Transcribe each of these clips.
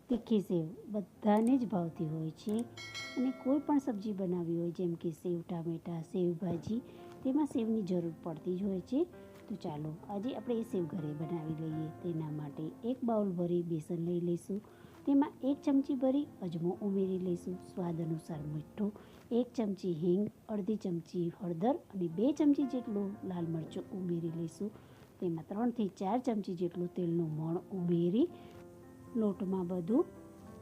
તીખી સેવ બધાને જ ભાવતી હોય છે અને કોઈ પણ સબ્જી બનાવવી હોય જેમ કે સેવ ટામેટાં, સેવ ભાજી, તેમાં સેવની જરૂર પડતી જ હોય છે. તો ચાલો આજે આપણે એ સેવ ઘરે બનાવી લઈએ. તેના માટે એક બાઉલ ભરી બેસન લઈ લઈશું. તેમાં 1 ચમચી ભરી અજમો ઉમેરી લઈશું, સ્વાદ અનુસાર મીઠું, 1 ચમચી હિંગ, અડધી ચમચી હળદર અને 2 ચમચી જેટલું લાલ મરચું ઉમેરી લઈશું. તેમાં 3થી 4 ચમચી જેટલું તેલનું મોણ ઉમેરી લોટમાં બધું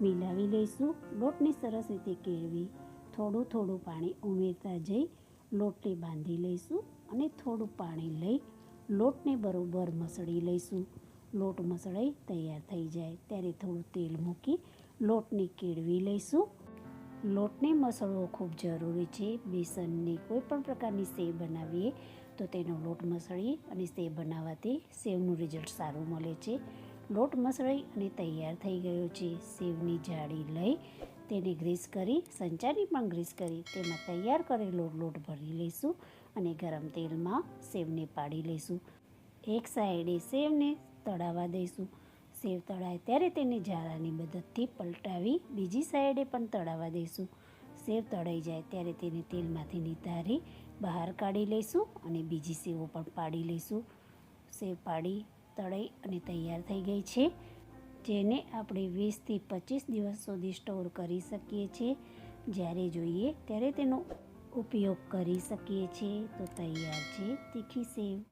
મિલાવી લઈશું. લોટને સરસ રીતે કેળવી થોડું થોડું પાણી ઉમેરતા જઈ લોટને બાંધી લઈશું અને થોડું પાણી લઈ લોટને બરોબર મસળી લઈશું. લોટ મસળાઈ તૈયાર થઈ જાય ત્યારે થોડું તેલ મૂકી લોટને કેળવી લઈશું. લોટને મસળવો ખૂબ જરૂરી છે. બેસનની કોઈ પણ પ્રકારની સેવ બનાવીએ તો તેનો લોટ મસળીએ અને સેવ બનાવવાથી સેવનું રિઝલ્ટ સારું મળે છે. લોટ મસળાઈ અને તૈયાર થઈ ગયો છે. સેવની જાળી લઈ તેને ગ્રીસ કરી, સંચાની પણ ગ્રીસ કરી તેમાં તૈયાર કરેલો લોટ ભરી લઈશું અને ગરમ તેલમાં સેવને પાડી લઈશું. એક સાઈડે સેવને તળાવવા દઈશું. સેવ તળાય ત્યારે તેને જાળાની મદદથી પલટાવી બીજી સાઈડે પણ તળાવવા દઈશું. સેવ તળાઈ જાય ત્યારે તેને તેલમાંથી નિતારી બહાર કાઢી લઈશું અને બીજી સેવો પણ પાડી લઈશું. સેવ પાડી તળાઈ અને તૈયાર થઈ ગઈ છે, જેને આપણે 20થી 25 દિવસ સુધી સ્ટોર કરી શકીએ છીએ. જ્યારે જોઈએ ત્યારે તેનો ઉપયોગ કરી શકીએ છીએ. તો તૈયાર છે તીખી સેવ.